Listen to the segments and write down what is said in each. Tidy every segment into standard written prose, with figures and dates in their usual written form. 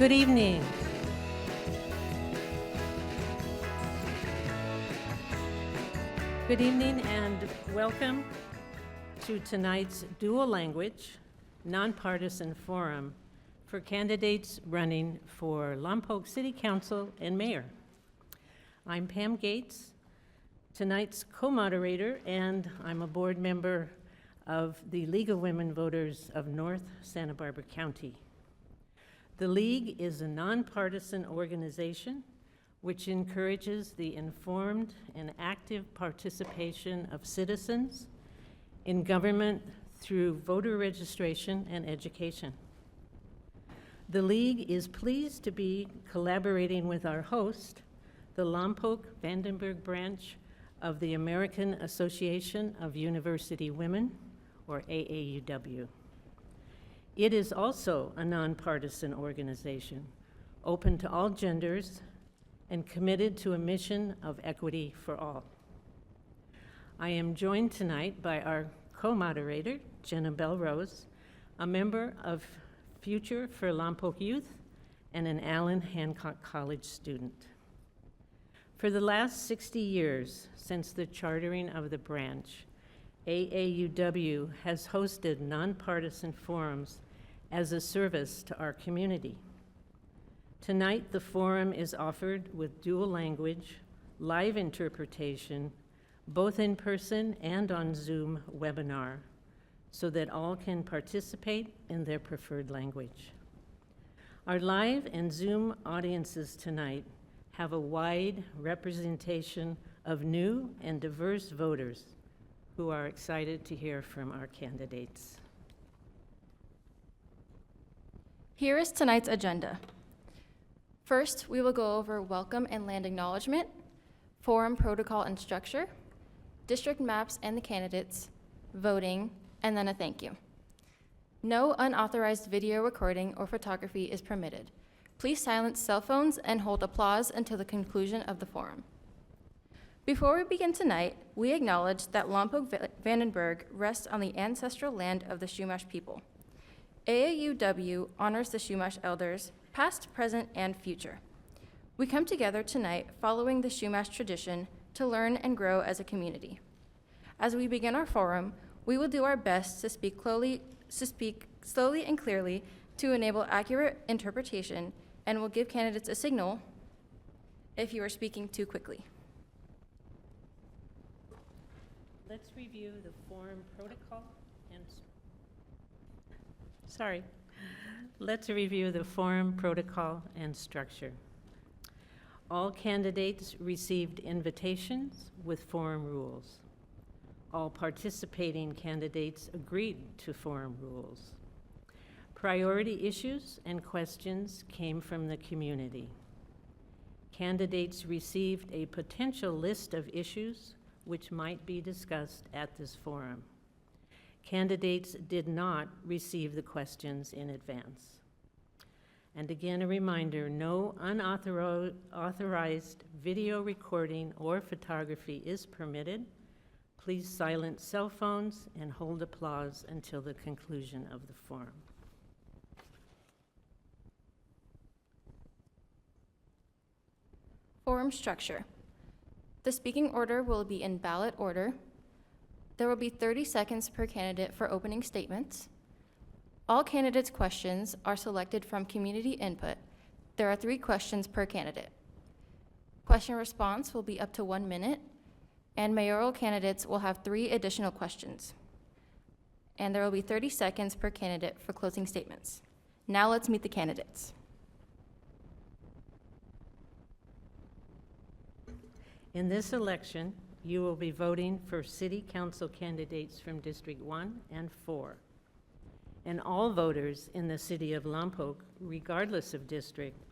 Good evening. Good evening and welcome to tonight's dual language, nonpartisan forum for candidates running for Lompoc City Council and Mayor. I'm Pam Gates, tonight's co-moderator, and I'm a board member of the League of Women Voters of North Santa Barbara County. The League is a nonpartisan organization which encourages the informed and active participation of citizens in government through voter registration and education. The League is pleased to be collaborating with our host, the Lompoc Vandenberg branch of the American Association of University Women, or AAUW. It is also a nonpartisan organization, open to all genders, and committed to a mission of equity for all. I am joined tonight by our co-moderator, Jenna Bell-Rose, a member of Future for Lompoc Youth and an Allen Hancock College student. For the last 60 years since the chartering of the branch, AAUW has hosted nonpartisan forums as a service to our community. Tonight, the forum is offered with dual language, live interpretation, both in person and on Zoom webinar, so that all can participate in their preferred language. Our live and Zoom audiences tonight have a wide representation of new and diverse voters who are excited to hear from our candidates. Here is tonight's agenda. First, we will go over welcome and land acknowledgement, forum protocol and structure, district maps and the candidates, voting, and then a thank you. No unauthorized video recording or photography is permitted. Please silence cell phones and hold applause until the conclusion of the forum. Before we begin tonight, we acknowledge that Lompoc Vandenberg rests on the ancestral land of the Chumash people. AAUW honors the Chumash elders, past, present, and future. We come together tonight following the Chumash tradition to learn and grow as a community. As we begin our forum, we will do our best to speak slowly and clearly to enable accurate interpretation, and will give candidates a signal if you are speaking too quickly. Let's review the forum protocol and Let's review the forum protocol and structure. All candidates received invitations with forum rules. All participating candidates agreed to forum rules. Priority issues and questions came from the community. Candidates received a potential list of issues which might be discussed at this forum. Candidates did not receive the questions in advance. And again, a reminder, no unauthorized video recording or photography is permitted. Please silence cell phones and hold applause until the conclusion of the forum. Forum structure. The speaking order will be in ballot order. There will be 30 seconds per candidate for opening statements. All candidates' questions are selected from community input. There are 3 questions per candidate. Question response will be up to 1 minute, and mayoral candidates will have 3 additional questions. And there will be 30 seconds per candidate for closing statements. Now let's meet the candidates. In this election, you will be voting for city council candidates from District 1 and 4. And all voters in the city of Lompoc, regardless of district,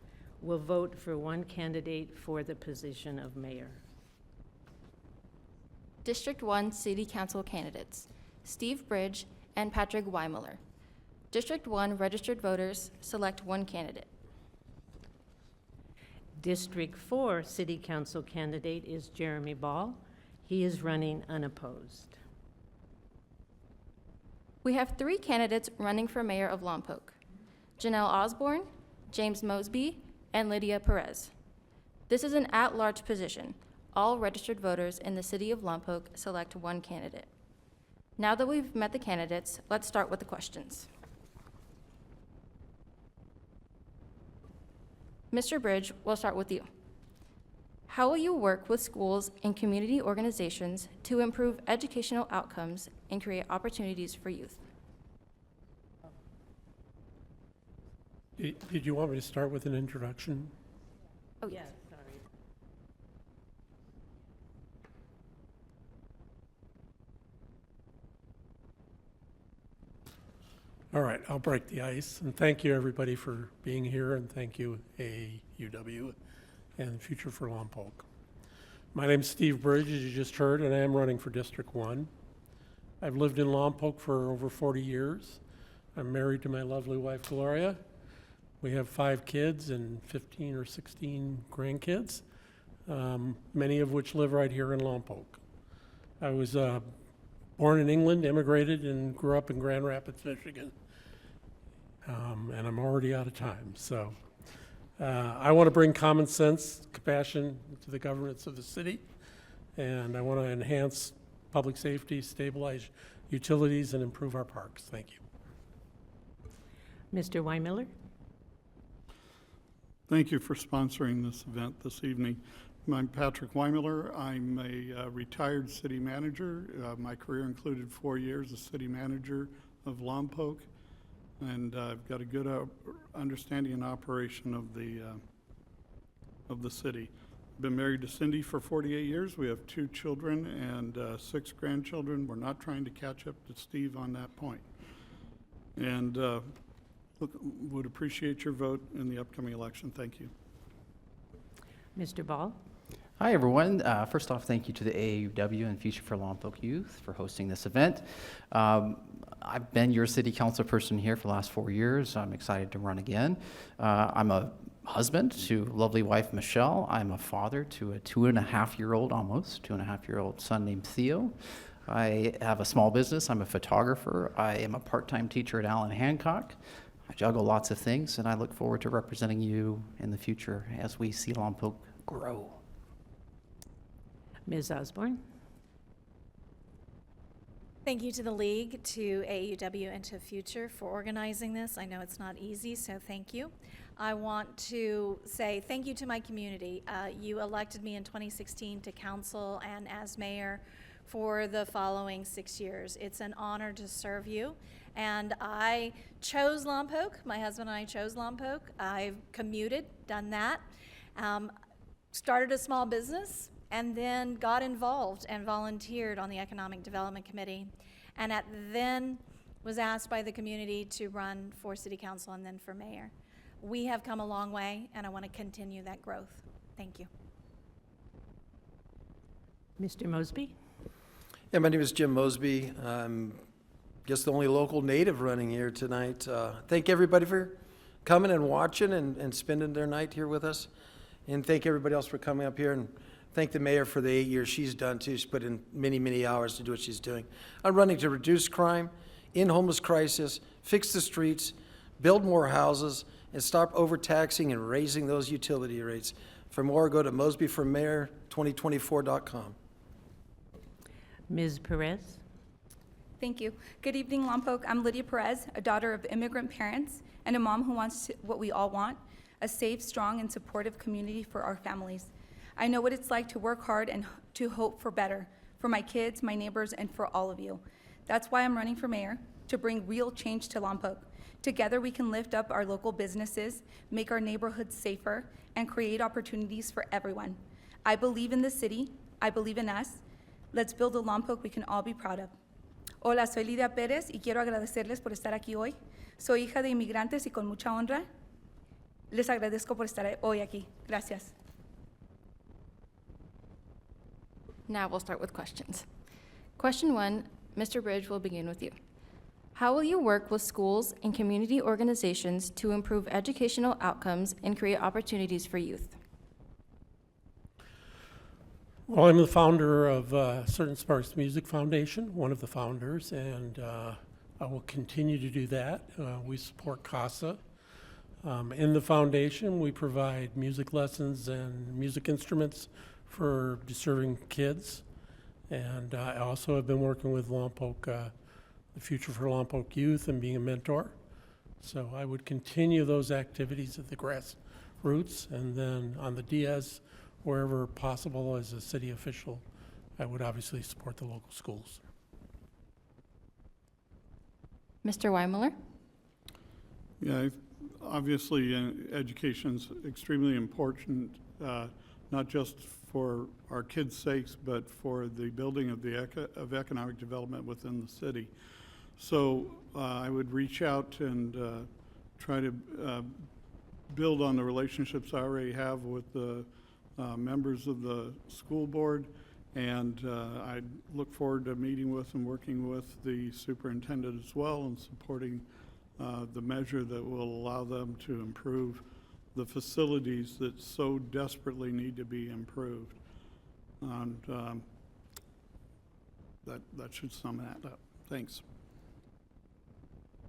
will vote for one candidate for the position of mayor. District 1 City Council candidates, Steve Bridge and Patrick Weimiller. District 1 registered voters select one candidate. District 4 City Council candidate is Jeremy Ball. He is running unopposed. We have 3 candidates running for mayor of Lompoc: Janelle Osborne, James Mosby, and Lydia Perez. This is an at-large position. All registered voters in the city of Lompoc select one candidate. Now that we've met the candidates, let's start with the questions. Mr. Bridge, we'll start with you. How will you work with schools and community organizations to improve educational outcomes and create opportunities for youth? Did you want me to start with an introduction? Oh, Yeah, sorry. All right, I'll break the ice. And thank you, everybody, for being here, and thank you, AUW and Future for Lompoc. My name's Steve Bridge, as you just heard, and I am running for District 1. I've lived in Lompoc for over 40 years. I'm married to my lovely wife, Gloria. We have 5 kids and 15 or 16 grandkids, many of which live right here in Lompoc. I was born in England, immigrated, and grew up in Grand Rapids, Michigan. And I'm already out of time. So I want to bring common sense, compassion to the governance of the city. And I want to enhance public safety, stabilize utilities, and improve our parks. Thank you. Mr. Weimiller? Thank you for sponsoring this event this evening. I'm Patrick Weimiller. I'm a retired city manager. My career included 4 years as city manager of Lompoc, and I've got a good understanding and operation of the city. Been married to Cindy for 48 years. We have 2 children and 6 grandchildren. We're not trying to catch up to Steve on that point. And would appreciate your vote in the upcoming election. Thank you. Mr. Ball? Hi, everyone. First off, thank you to the AUW and Future for Lompoc Youth for hosting this event. I've been your city council person here for the last 4 years. I'm excited to run again. I'm a husband to lovely wife, Michelle. I'm a father to a 2.5-year-old, almost 2.5-year-old son named Theo. I have a small business. I'm a photographer. I am a part-time teacher at Allen Hancock. I juggle lots of things, and I look forward to representing you in the future as we see Lompoc grow. Ms. Osborne? Thank you to the League, to AUW, and to Future for organizing this. I know it's not easy, so thank you. I want to say thank you to my community. You elected me in 2016 to council and as mayor for the following 6 years. It's an honor to serve you. And I chose Lompoc. My husband and I chose Lompoc. I've commuted, done that, started a small business, and then got involved and volunteered on the Economic Development Committee. And then was asked by the community to run for city council and then for mayor. We have come a long way, and I want to continue that growth. Thank you. Mr. Mosby? Yeah, my name is Jim Mosby. Guess the only local native running here tonight. Thank everybody for coming and watching and spending their night here with us. And thank everybody else for coming up here, and thank the mayor for the 8 years she's done too. She's put in many, many hours to do what she's doing. I'm running to reduce crime, end homeless crisis, fix the streets, build more houses, and stop overtaxing and raising those utility rates. For more, go to mosbyformayor2024.com. Ms. Perez? Thank you. Good evening, Lompoc. I'm Lydia Perez, a daughter of immigrant parents and a mom who wants what we all want, a safe, strong, and supportive community for our families. I know what it's like to work hard and to hope for better, for my kids, my neighbors, and for all of you. That's why I'm running for mayor, to bring real change to Lompoc. Together, we can lift up our local businesses, make our neighborhoods safer, and create opportunities for everyone. I believe in the city. I believe in us. Let's build a Lompoc we can all be proud of. Hola, soy Lidia Pérez y quiero agradecerles por estar aquí hoy. Soy hija de inmigrantes y con mucha honra les agradezco por estar hoy aquí. Gracias. Now we'll start with questions. Question 1, Mr. Bridge, will begin with you. How will you work with schools and community organizations to improve educational outcomes and create opportunities for youth? Well, I'm the founder of Certain Sparks Music Foundation, one of the founders, and I will continue to do that. We support CASA. In the foundation, we provide music lessons and music instruments for deserving kids. And I also have been working with Lompoc, the Future for Lompoc Youth, and being a mentor. So I would continue those activities at the grassroots, and then on the Diaz, wherever possible as a city official, I would obviously support the local schools. Mr. Weimiller? Yeah, obviously, education's extremely important, not just for our kids' sakes, but for the building of economic development within the city. So I would reach out and try to build on the relationships I already have with the members of the school board, and I look forward to meeting with and working with the superintendent as well and supporting the measure that will allow them to improve the facilities that so desperately need to be improved. And that should sum that up. Thanks.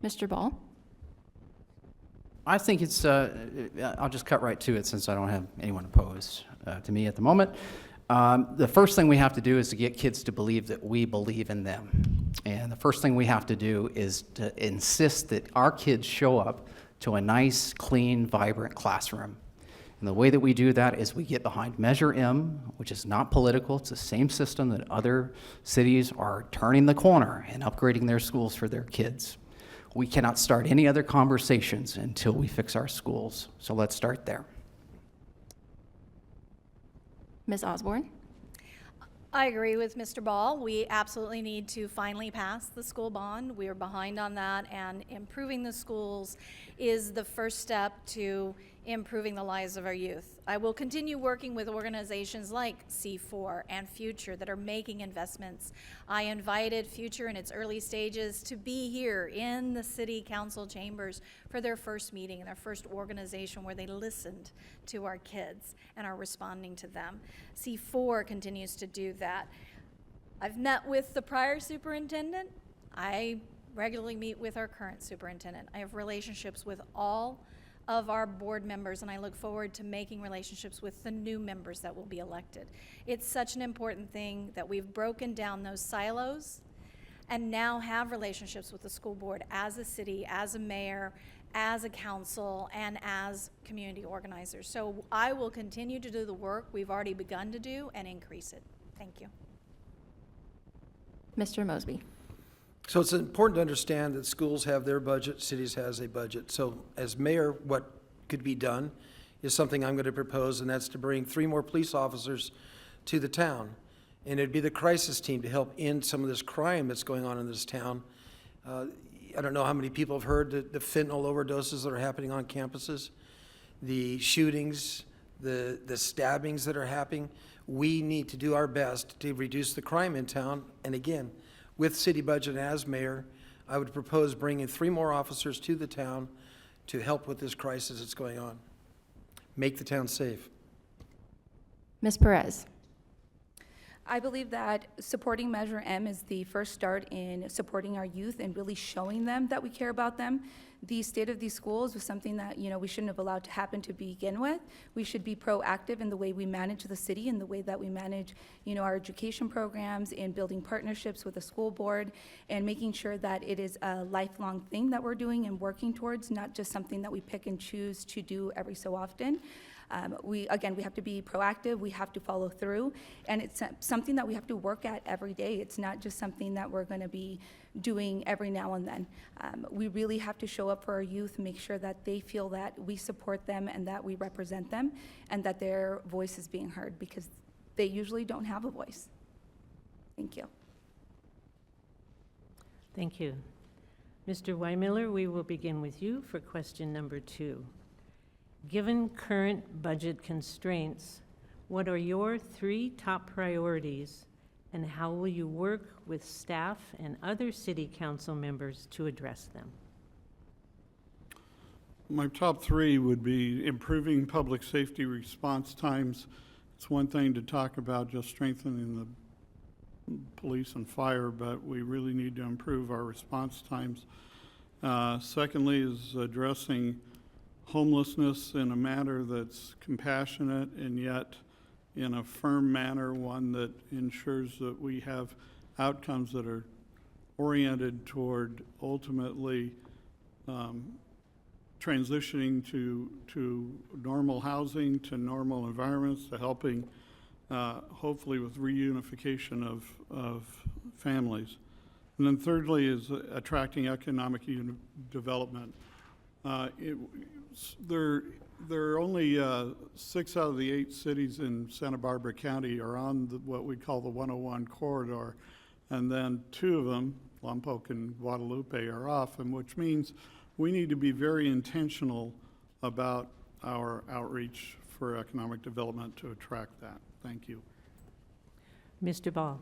Mr. Ball? I think it's, I'll just cut right to it since I don't have anyone opposed to me at the moment. The first thing we have to do is to get kids to believe that we believe in them. And the first thing we have to do is to insist that our kids show up to a nice, clean, vibrant classroom. And the way that we do that is we get behind Measure M, which is not political. It's the same system that other cities are turning the corner and upgrading their schools for their kids. We cannot start any other conversations until we fix our schools. So let's start there. Ms. Osborne? I agree with Mr. Ball. We absolutely need to finally pass the school bond. We are behind on that, and improving the schools is the first step to improving the lives of our youth. I will continue working with organizations like C4 and Future that are making investments. I invited Future in its early stages to be here in the city council chambers for their first meeting and their first organization where they listened to our kids and are responding to them. C4 continues to do that. I've met with the prior superintendent. I regularly meet with our current superintendent. I have relationships with all of our board members, and I look forward to making relationships with the new members that will be elected. It's such an important thing that we've broken down those silos and now have relationships with the school board as a city, as a mayor, as a council, and as community organizers. So I will continue to do the work we've already begun to do and increase it. Thank you. Mr. Mosby? So it's important to understand that schools have their budget, cities has a budget. So as mayor, what could be done is something I'm going to propose, and that's to bring 3 more police officers to the town. And it'd be the crisis team to help end some of this crime that's going on in this town. I don't know how many people have heard the fentanyl overdoses that are happening on campuses, the shootings, the stabbings that are happening. We need to do our best to reduce the crime in town. And again, with city budget as mayor, I would propose bringing 3 more officers to the town to help with this crisis that's going on. Make the town safe. Ms. Perez? I believe that supporting Measure M is the first start in supporting our youth and really showing them that we care about them. The state of these schools was something that, we shouldn't have allowed to happen to begin with. We should be proactive in the way we manage the city and the way that we manage, our education programs and building partnerships with the school board and making sure that it is a lifelong thing that we're doing and working towards, not just something that we pick and choose to do every so often. We have to be proactive, we have to follow through, and it's something that we have to work at every day. It's not just something that we're going to be doing every now and then. We really have to show up for our youth, make sure that they feel that we support them and that we represent them and that their voice is being heard, because they usually don't have a voice. Thank you. Thank you. Mr. Weimiller, we will begin with you for question number 2. Given current budget constraints, what are your 3 top priorities, and how will you work with staff and other city council members to address them? My top 3 would be improving public safety response times. It's one thing to talk about just strengthening the police and fire, but we really need to improve our response times. Secondly is addressing homelessness in a manner that's compassionate and yet in a firm manner, one that ensures that we have outcomes that are oriented toward ultimately transitioning to normal housing, to normal environments, to helping hopefully with reunification of families. And then thirdly is attracting economic development. There are only 6 out of the 8 cities in Santa Barbara County are on what we call the 101 corridor, and then 2 of them, Lompoc and Guadalupe, are off, and which means we need to be very intentional about our outreach for economic development to attract that. Thank you. Mr. Ball.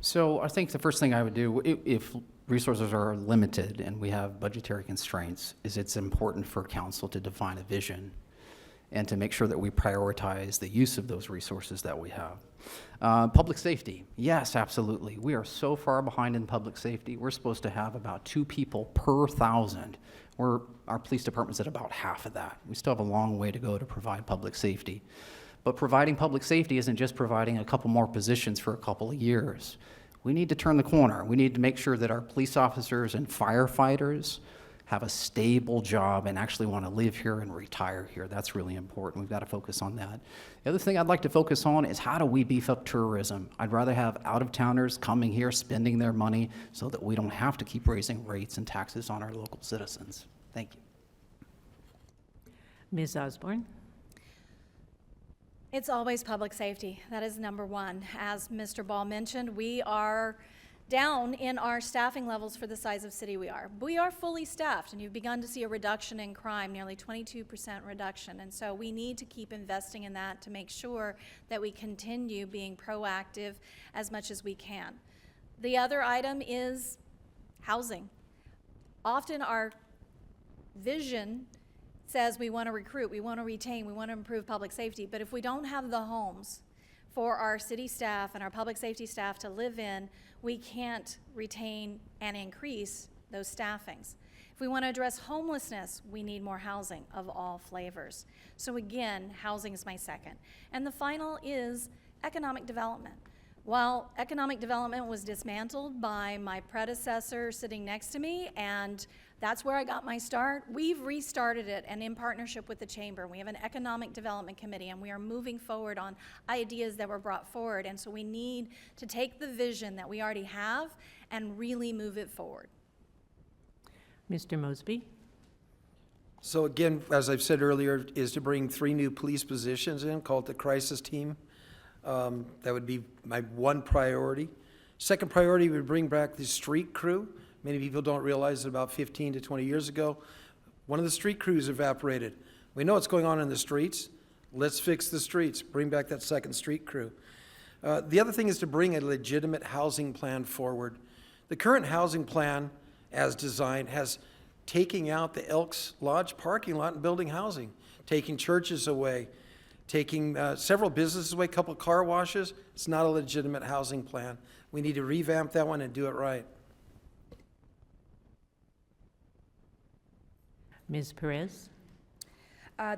So I think the first thing I would do, if resources are limited and we have budgetary constraints, is it's important for council to define a vision and to make sure that we prioritize the use of those resources that we have. Public safety, yes, absolutely. We are so far behind in public safety. We're supposed to have about 2 people per 1,000. Our police department's at about half of that. We still have a long way to go to provide public safety. But providing public safety isn't just providing a couple more positions for a couple of years. We need to turn the corner. We need to make sure that our police officers and firefighters have a stable job and actually want to live here and retire here. That's really important. We've got to focus on that. The other thing I'd like to focus on is how do we beef up tourism? I'd rather have out-of-towners coming here, spending their money so that we don't have to keep raising rates and taxes on our local citizens. Thank you. Ms. Osborne. It's always public safety. That is number one. As Mr. Ball mentioned, we are down in our staffing levels for the size of city we are. We are fully staffed, and you've begun to see a reduction in crime, nearly 22% reduction. And so we need to keep investing in that to make sure that we continue being proactive as much as we can. The other item is housing. Often our vision says we want to recruit, we want to retain, we want to improve public safety, but if we don't have the homes for our city staff and our public safety staff to live in, we can't retain and increase those staffings. If we want to address homelessness, we need more housing of all flavors. So again, housing is my second. And the final is economic development. While economic development was dismantled by my predecessor sitting next to me, and that's where I got my start, we've restarted it, and in partnership with the Chamber. We have an Economic Development Committee, and we are moving forward on ideas that were brought forward. And so we need to take the vision that we already have and really move it forward. Mr. Mosby. So again, as I've said earlier, is to bring 3 new police positions in, called the crisis team. That would be my one priority. Second priority would bring back the street crew. Many people don't realize that about 15 to 20 years ago, one of the street crews evaporated. We know what's going on in the streets. Let's fix the streets. Bring back that second street crew. The other thing is to bring a legitimate housing plan forward. The current housing plan, as designed, has taking out the Elks Lodge parking lot and building housing, taking churches away, taking several businesses away, a couple car washes. It's not a legitimate housing plan. We need to revamp that one and do it right. Ms. Perez.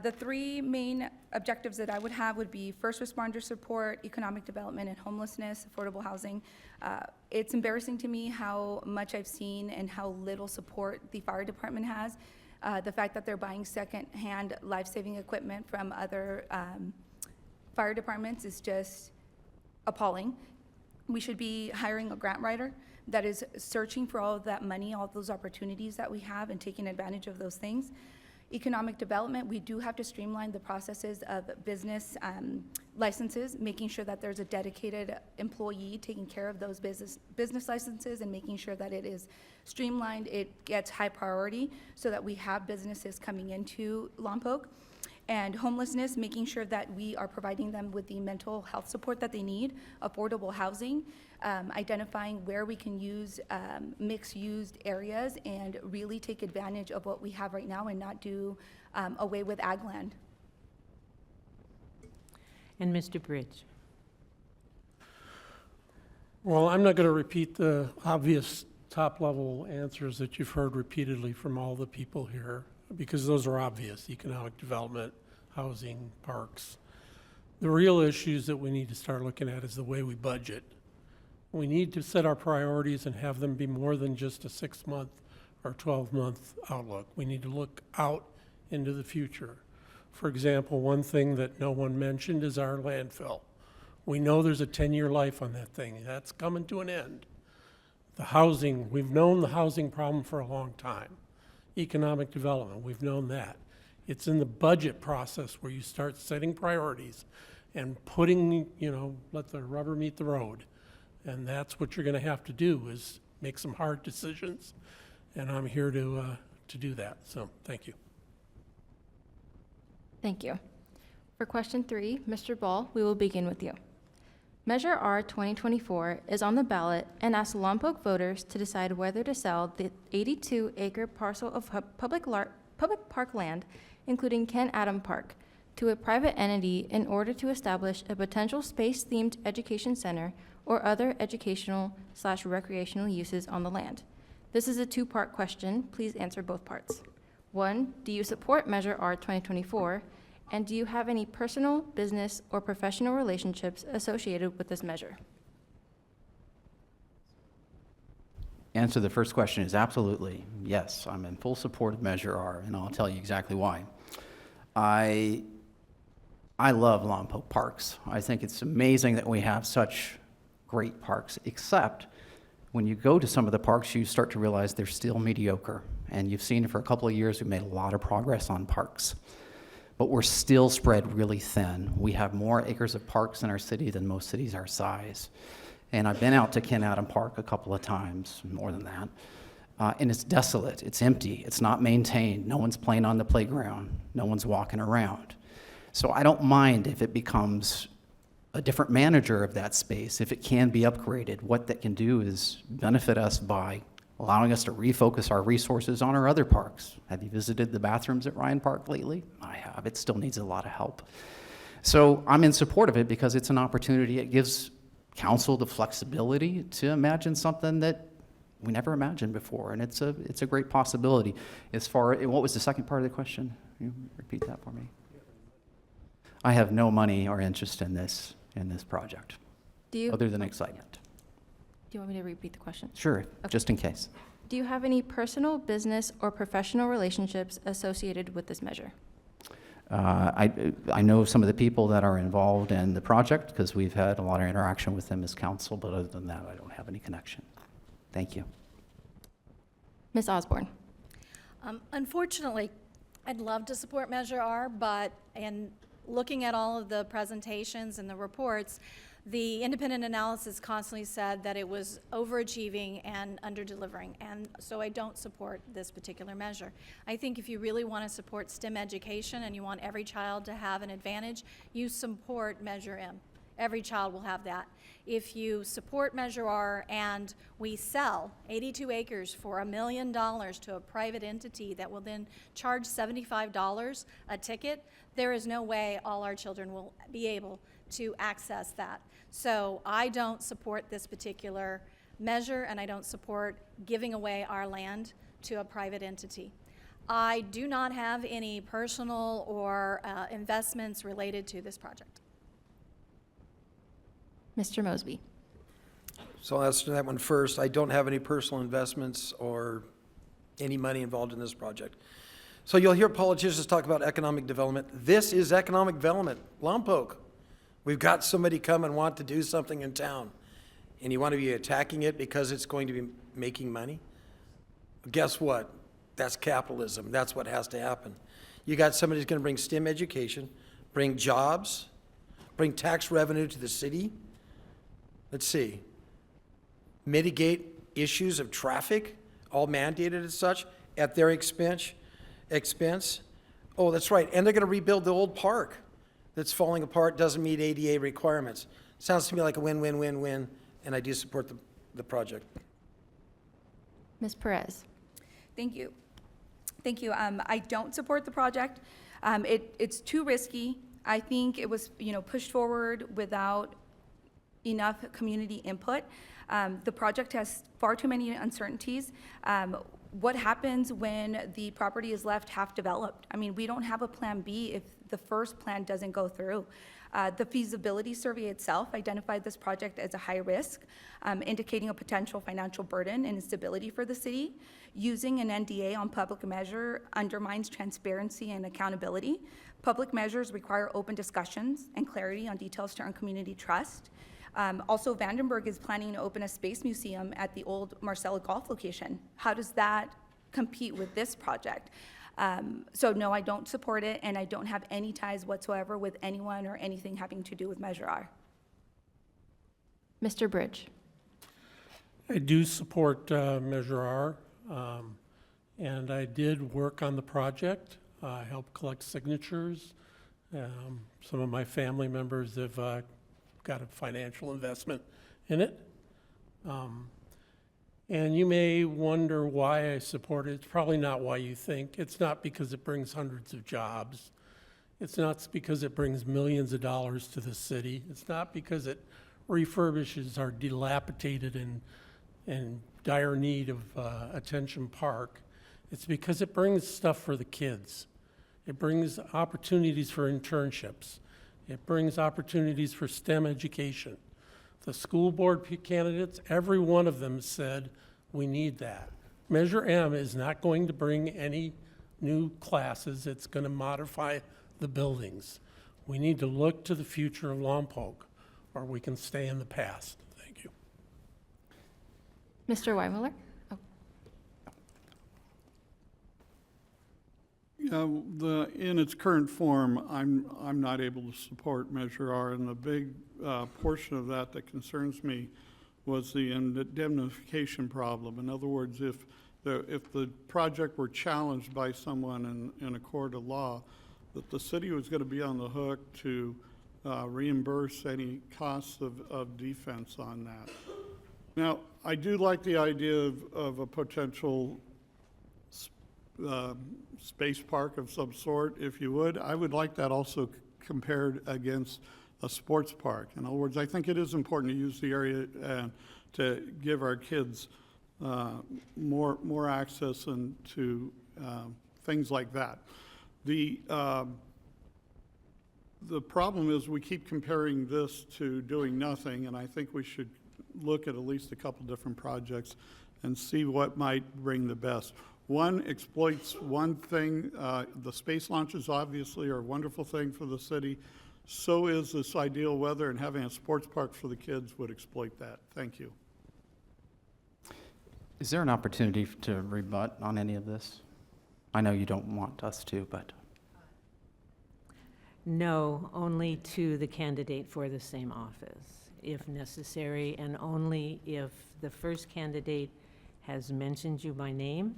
The 3 main objectives that I would have would be first responder support, economic development, and homelessness, affordable housing. It's embarrassing to me how much I've seen and how little support the fire department has. The fact that they're buying second-hand life-saving equipment from other fire departments is just appalling. We should be hiring a grant writer that is searching for all of that money, all those opportunities that we have, and taking advantage of those things. Economic development, we do have to streamline the processes of business licenses, making sure that there's a dedicated employee taking care of those business licenses and making sure that it is streamlined, it gets high priority so that we have businesses coming into Lompoc. And homelessness, making sure that we are providing them with the mental health support that they need, affordable housing, identifying where we can use mixed-used areas and really take advantage of what we have right now and not do away with ag land. And Mr. Bridge. Well, I'm not going to repeat the obvious top-level answers that you've heard repeatedly from all the people here. because those are obvious: economic development, housing, parks. The real issues that we need to start looking at is the way we budget. We need to set our priorities and have them be more than just a 6-month or 12-month outlook. We need to look out into the future. For example, one thing that no one mentioned is our landfill. We know there's a 10-year life on that thing. That's coming to an end. The housing, we've known the housing problem for a long time. Economic development, we've known that. It's in the budget process where you start setting priorities and putting, let the rubber meet the road. And that's what you're going to have to do, is make some hard decisions. And I'm here to do that. So thank you. Thank you. For question 3, Mr. Ball, we will begin with you. Measure R 2024 is on the ballot and asks Lompoc voters to decide whether to sell the 82-acre parcel of public park land, including Ken Adam Park, to a private entity in order to establish a potential space-themed education center or other educational/recreational uses on the land. This is a 2-part question. Please answer both parts. 1, do you support Measure R 2024? And do you have any personal, business, or professional relationships associated with this measure? Answer to the first question is absolutely, yes. I'm in full support of Measure R, and I'll tell you exactly why. I love Lompoc parks. I think it's amazing that we have such great parks, except when you go to some of the parks, you start to realize they're still mediocre. And you've seen for a couple of years, we've made a lot of progress on parks. But we're still spread really thin. We have more acres of parks in our city than most cities our size. And I've been out to Ken Adam Park a couple of times, more than that. And it's desolate, it's empty, it's not maintained. No one's playing on the playground, no one's walking around. So I don't mind if it becomes a different manager of that space, if it can be upgraded. What that can do is benefit us by allowing us to refocus our resources on our other parks. Have you visited the bathrooms at Ryan Park lately? I have. It still needs a lot of help. So I'm in support of it because it's an opportunity. It gives council the flexibility to imagine something that we never imagined before, and it's a great possibility. As far, what was the second part of the question? Can you repeat that for me? I have no money or interest in this project, other than excitement. Do you want me to repeat the question? Sure, Okay. just in case. Do you have any personal, business, or professional relationships associated with this measure? I know some of the people that are involved in the project because we've had a lot of interaction with them as council, but other than that, I don't have any connection. Thank you. Ms. Osborne. Unfortunately, I'd love to support Measure R, but in looking at all of the presentations and the reports, the independent analysis constantly said that it was overachieving and under-delivering, and so I don't support this particular measure. I think if you really want to support STEM education and you want every child to have an advantage, you support Measure M. Every child will have that. If you support Measure R and we sell 82 acres for $1 million to a private entity that will then charge $75 a ticket, there is no way all our children will be able to access that. So I don't support this particular measure, and I don't support giving away our land to a private entity. I do not have any personal or investments related to this project. Mr. Mosby. So I'll answer that one first. I don't have any personal investments or any money involved in this project. So you'll hear politicians talk about economic development. This is economic development. Lompoc. We've got somebody come and want to do something in town, and you want to be attacking it because it's going to be making money? Guess what? That's capitalism. That's what has to happen. You got somebody who's going to bring STEM education, bring jobs, bring tax revenue to the city. Let's see. Mitigate issues of traffic, all mandated as such, at their expense. Oh, that's right. And they're going to rebuild the old park that's falling apart, doesn't meet ADA requirements. Sounds to me like a win-win-win-win, and I do support the project. Ms. Perez. Thank you. Thank you. I don't support the project. It's too risky. I think it was, pushed forward without enough community input. The project has far too many uncertainties. What happens when the property is left half-developed? I mean, we don't have a Plan B if the first plan doesn't go through. The feasibility survey itself identified this project as a high risk, indicating a potential financial burden and instability for the city. Using an NDA on public measure undermines transparency and accountability. Public measures require open discussions and clarity on details to earn community trust. Also, Vandenberg is planning to open a space museum at the old Marcella Golf location. How does that compete with this project? So no, I don't support it, and I don't have any ties whatsoever with anyone or anything having to do with Measure R. Mr. Bridge. I do support Measure R, and I did work on the project. I helped collect signatures. Some of my family members have got a financial investment in it. And you may wonder why I support it. It's probably not why you think. It's not because it brings hundreds of jobs. It's not because it brings millions of dollars to the city. It's not because it refurbishes our dilapidated and dire need of attention park. It's because it brings stuff for the kids. It brings opportunities for internships. It brings opportunities for STEM education. The school board candidates, every one of them said, we need that. Measure M is not going to bring any new classes. It's going to modify the buildings. We need to look to the future of Lompoc, or we can stay in the past. Thank you. Mr. Weimiller. Oh, In its current form, I'm not able to support Measure R, and the big portion of that concerns me was the indemnification problem. In other words, if the project were challenged by someone in a court of law, that the city was going to be on the hook to reimburse any costs of defense on that. Now, I do like the idea of a potential space park of some sort, if you would. I would like that also compared against a sports park. In other words, I think it is important to use the area to give our kids more access and to things like that. The problem is we keep comparing this to doing nothing, and I think we should look at least a couple different projects and see what might bring the best. One exploits one thing. The space launches obviously are a wonderful thing for the city. So is this ideal weather, and having a sports park for the kids would exploit that. Thank you. Is there an opportunity to rebut on any of this? I know you don't want us to, but. No, only to the candidate for the same office, if necessary, and only if the first candidate has mentioned you by name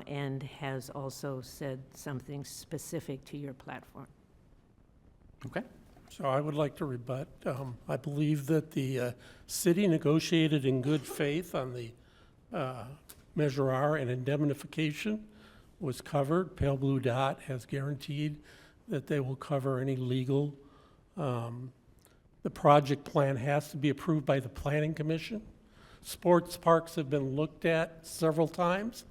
and has also said something specific to your platform. Okay. So I would like to rebut. I believe that the city negotiated in good faith on the Measure R, and indemnification was covered. Pale Blue Dot has guaranteed that they will cover any legal. The project plan has to be approved by the Planning Commission. Sports parks have been looked at several times.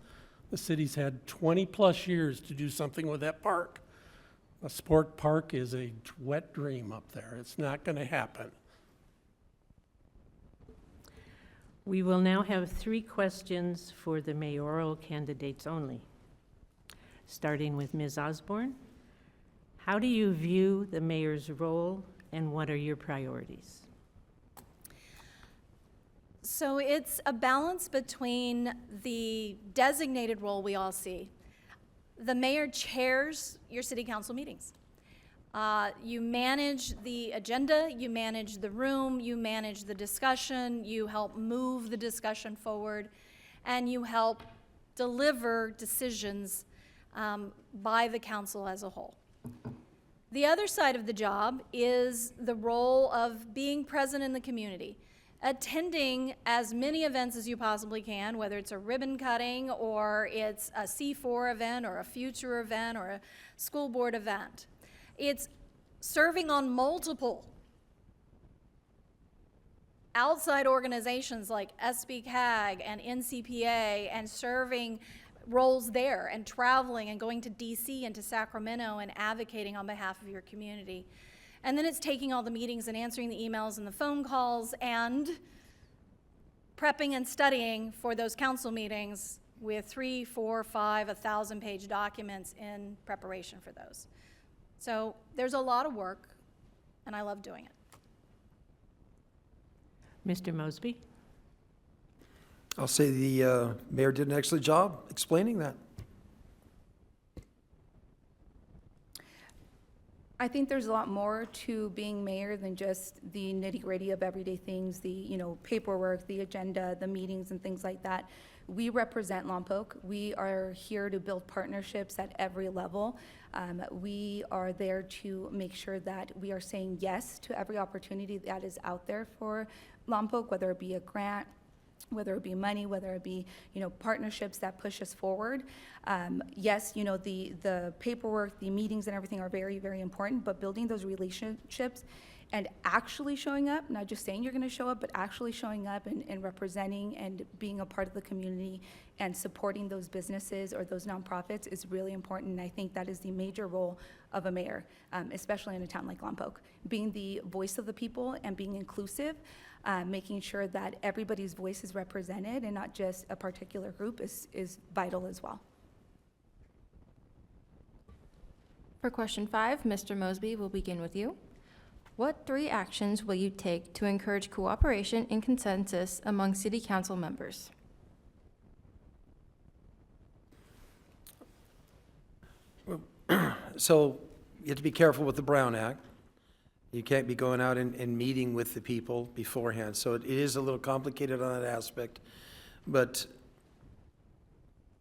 The city's had 20-plus years to do something with that park. A sport park is a wet dream up there. It's not going to happen. We will now have 3 questions for the mayoral candidates only. Starting with Ms. Osborne. How do you view the mayor's role, and what are your priorities? So it's a balance between the designated role we all see. The mayor chairs your city council meetings. You manage the agenda, you manage the room, you manage the discussion, you help move the discussion forward, and you help deliver decisions by the council as a whole. The other side of the job is the role of being present in the community, attending as many events as you possibly can, whether it's a ribbon cutting or it's a C4 event or a future event or a school board event. It's serving on multiple outside organizations like SBCAG and NCPA and serving roles there and traveling and going to DC and to Sacramento and advocating on behalf of your community. And then it's taking all the meetings and answering the emails and the phone calls and prepping and studying for those council meetings with 3, 4, 5, 1,000-page documents in preparation for those. So there's a lot of work, and I love doing it. Mr. Mosby? I'll say the mayor did an excellent job explaining that. I think there's a lot more to being mayor than just the nitty-gritty of everyday things, the paperwork, the agenda, the meetings and things like that. We represent Lompoc. We are here to build partnerships at every level. We are there to make sure that we are saying yes to every opportunity that is out there for Lompoc, whether it be a grant, whether it be money, whether it be, partnerships that push us forward. Yes, the paperwork, the meetings and everything are very, very important, but building those relationships and actually showing up, not just saying you're gonna show up, but actually showing up and representing and being a part of the community and supporting those businesses or those nonprofits is really important. And I think that is the major role of a mayor, especially in a town like Lompoc. Being the voice of the people and being inclusive, making sure that everybody's voice is represented and not just a particular group is vital as well. For question 5, Mr. Mosby, we'll begin with you. What 3 actions will you take to encourage cooperation and consensus among city council members? So you have to be careful with the Brown Act. You can't be going out and meeting with the people beforehand. So it is a little complicated on that aspect. But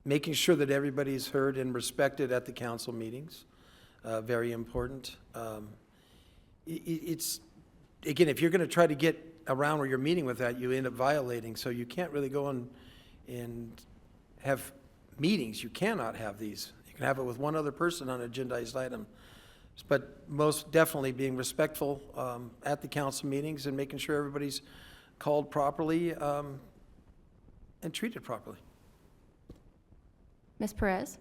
making sure that everybody's heard and respected at the council meetings, very important. It's, again, if you're going to try to get around where you're meeting with that, you end up violating. So you can't really go and have meetings. You cannot have these. You can have it with one other person on an agendized item. But most definitely being respectful at the council meetings and making sure everybody's called properly and treated properly. Ms. Perez?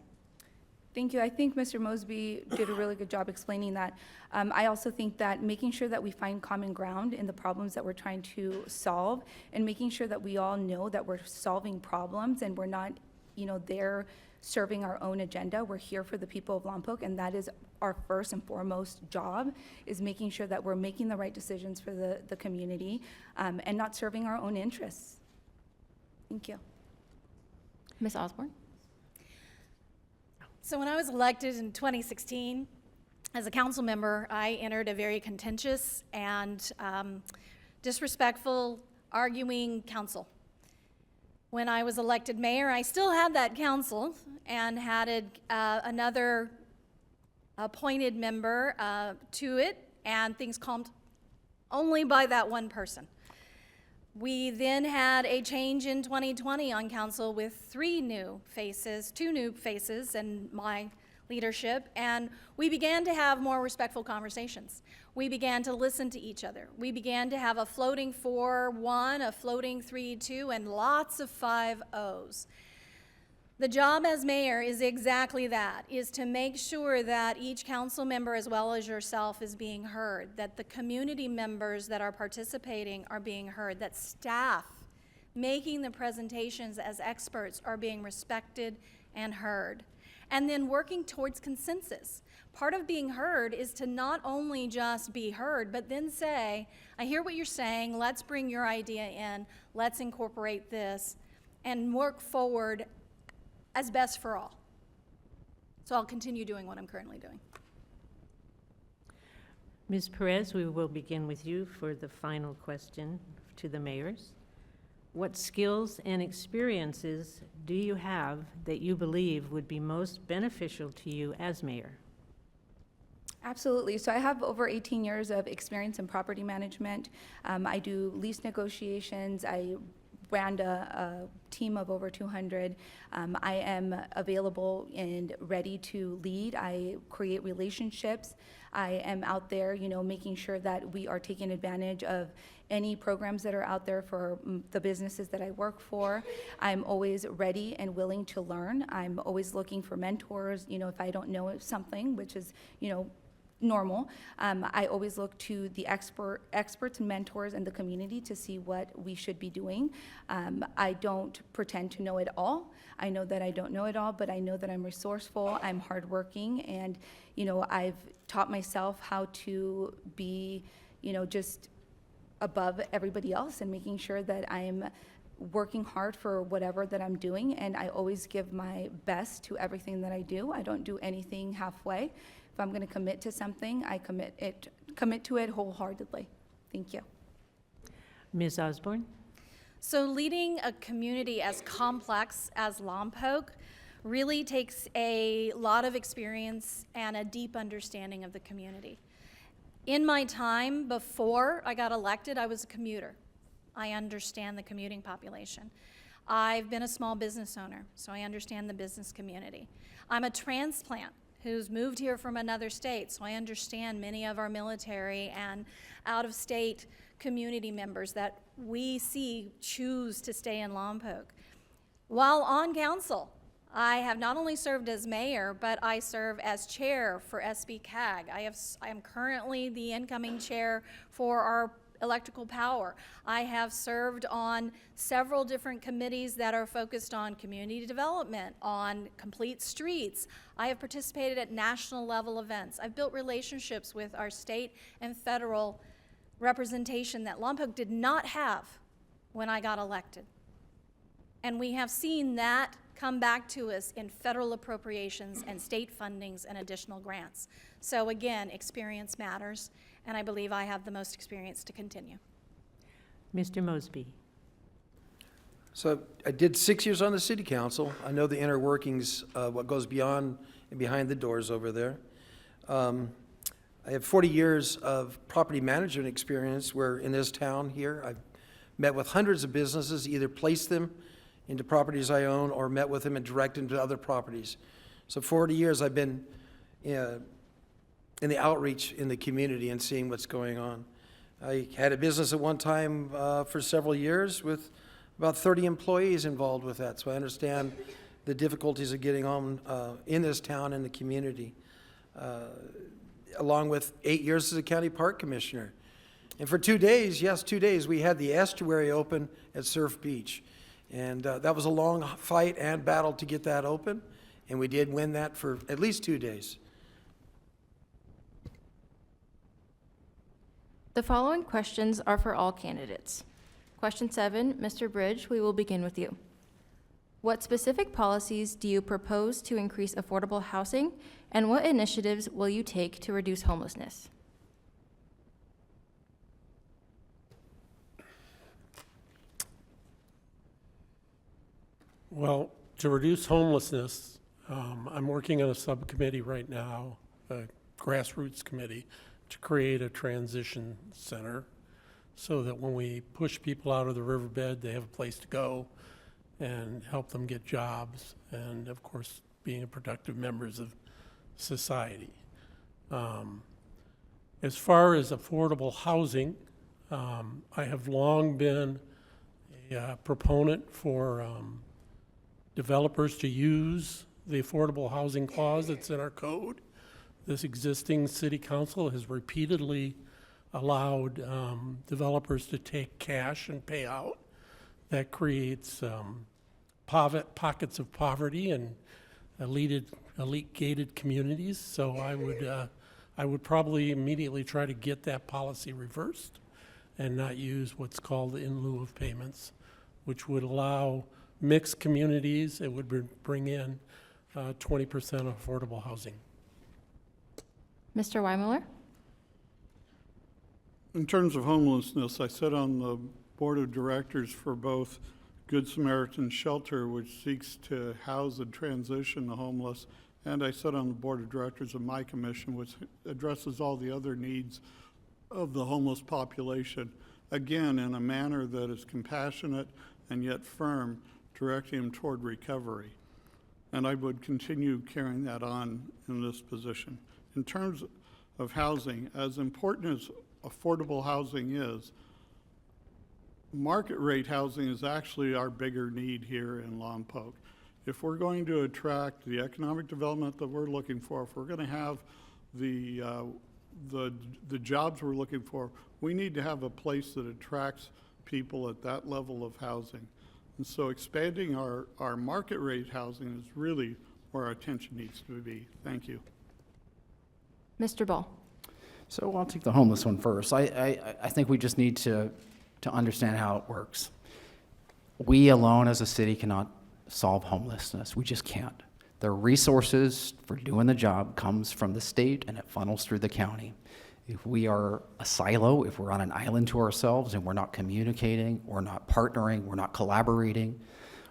Thank you. I think Mr. Mosby did a really good job explaining that. I also think that making sure that we find common ground in the problems that we're trying to solve and making sure that we all know that we're solving problems and we're not, there serving our own agenda. We're here for the people of Lompoc, and that is our first and foremost job, is making sure that we're making the right decisions for the community and not serving our own interests. Thank you. Ms. Osborne? So when I was elected in 2016, as a council member, I entered a very contentious and disrespectful, arguing council. When I was elected mayor, I still had that council and had another appointed member to it, and things calmed only by that one person. We then had a change in 2020 on council with 2 new faces and my leadership, and we began to have more respectful conversations. We began to listen to each other. We began to have a floating 4-1, a floating 3-2, and lots of 5-0s. The job as mayor is exactly that, is to make sure that each council member as well as yourself is being heard, that the community members that are participating are being heard, that staff making the presentations as experts are being respected and heard, and then working towards consensus. Part of being heard is to not only just be heard, but then say, I hear what you're saying, let's bring your idea in, let's incorporate this, and work forward as best for all. So I'll continue doing what I'm currently doing. Ms. Perez, we will begin with you for the final question to the mayors. What skills and experiences do you have that you believe would be most beneficial to you as mayor? Absolutely. So I have over 18 years of experience in property management. I do lease negotiations. I brand a team of over 200. I am available and ready to lead. I create relationships. I am out there, making sure that we are taking advantage of any programs that are out there for the businesses that I work for. I'm always ready and willing to learn. I'm always looking for mentors, if I don't know something, which is, normal. I always look to the experts and mentors in the community to see what we should be doing. I don't pretend to know it all. I know that I don't know it all, but I know that I'm resourceful, I'm hardworking, and I've taught myself how to be, just above everybody else and making sure that I'm working hard for whatever that I'm doing, and I always give my best to everything that I do. I don't do anything halfway. If I'm going to commit to something, I commit to it wholeheartedly. Thank you. Ms. Osborne? So leading a community as complex as Lompoc really takes a lot of experience and a deep understanding of the community. In my time before I got elected, I was a commuter. I understand the commuting population. I've been a small business owner, so I understand the business community. I'm a transplant who's moved here from another state, so I understand many of our military and out-of-state community members that we see choose to stay in Lompoc. While on council, I have not only served as mayor, but I serve as chair for SB-CAG. I am currently the incoming chair for our electrical power. I have served on several different committees that are focused on community development, on complete streets. I have participated at national level events. I've built relationships with our state and federal representation that Lompoc did not have when I got elected. And we have seen that come back to us in federal appropriations and state fundings and additional grants. So again, experience matters, and I believe I have the most experience to continue. Mr. Mosby? So I did 6 years on the city council. I know the inner workings, what goes beyond and behind the doors over there. I have 40 years of property management experience where in this town here, I've met with hundreds of businesses, either placed them into properties I own or met with them and directed them to other properties. So 40 years I've been in the outreach in the community and seeing what's going on. I had a business at one time for several years with about 30 employees involved with that, so I understand the difficulties of getting on in this town and the community, along with 8 years as a county park commissioner. And for 2 days, yes, 2 days, we had the estuary open at Surf Beach. And that was a long fight and battle to get that open, and we did win that for at least 2 days. The following questions are for all candidates. Question 7, Mr. Bridge, we will begin with you. What specific policies do you propose to increase affordable housing, and what initiatives will you take to reduce homelessness? Well, to reduce homelessness, I'm working on a subcommittee right now, a grassroots committee, to create a transition center so that when we push people out of the riverbed, they have a place to go and help them get jobs and, of course, being productive members of society. As far as affordable housing, I have long been a proponent for developers to use the affordable housing clause that's in our code. This existing city council has repeatedly allowed developers to take cash and pay out. That creates pockets of poverty and elite gated communities. So I would probably immediately try to get that policy reversed and not use what's called in lieu of payments, which would allow mixed communities. It would bring in 20% affordable housing. Mr. Weimiller? In terms of homelessness, I sit on the board of directors for both Good Samaritan Shelter, which seeks to house and transition the homeless, and I sit on the board of directors of my commission, which addresses all the other needs of the homeless population, again, in a manner that is compassionate and yet firm, directing them toward recovery. And I would continue carrying that on in this position. In terms of housing, as important as affordable housing is, market rate housing is actually our bigger need here in Lompoc. If we're going to attract the economic development that we're looking for, if we're going to have the jobs we're looking for, we need to have a place that attracts people at that level of housing. And so expanding our market rate housing is really where our attention needs to be. Thank you. Mr. Ball. So I'll take the homeless one first. I think we just need to understand how it works. We alone as a city cannot solve homelessness. We just can't. The resources for doing the job comes from the state and it funnels through the county. If we are a silo, if we're on an island to ourselves and we're not communicating, we're not partnering, we're not collaborating,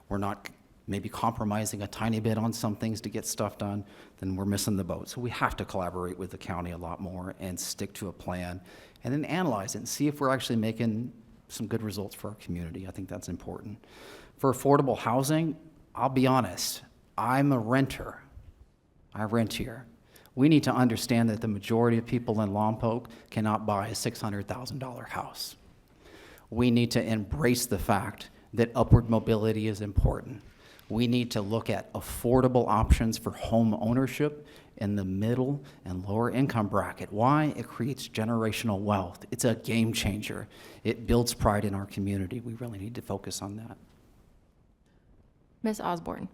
we're not maybe compromising a tiny bit on some things to get stuff done, then we're missing the boat. So we have to collaborate with the county a lot more and stick to a plan and then analyze it and see if we're actually making some good results for our community. I think that's important. For affordable housing, I'll be honest, I'm a renter. I rent here. We need to understand that the majority of people in Lompoc cannot buy a $600,000 house. We need to embrace the fact that upward mobility is important. We need to look at affordable options for home ownership in the middle and lower income bracket. Why? It creates generational wealth. It's a game changer. It builds pride in our community. We really need to focus on that. Ms. Osborne.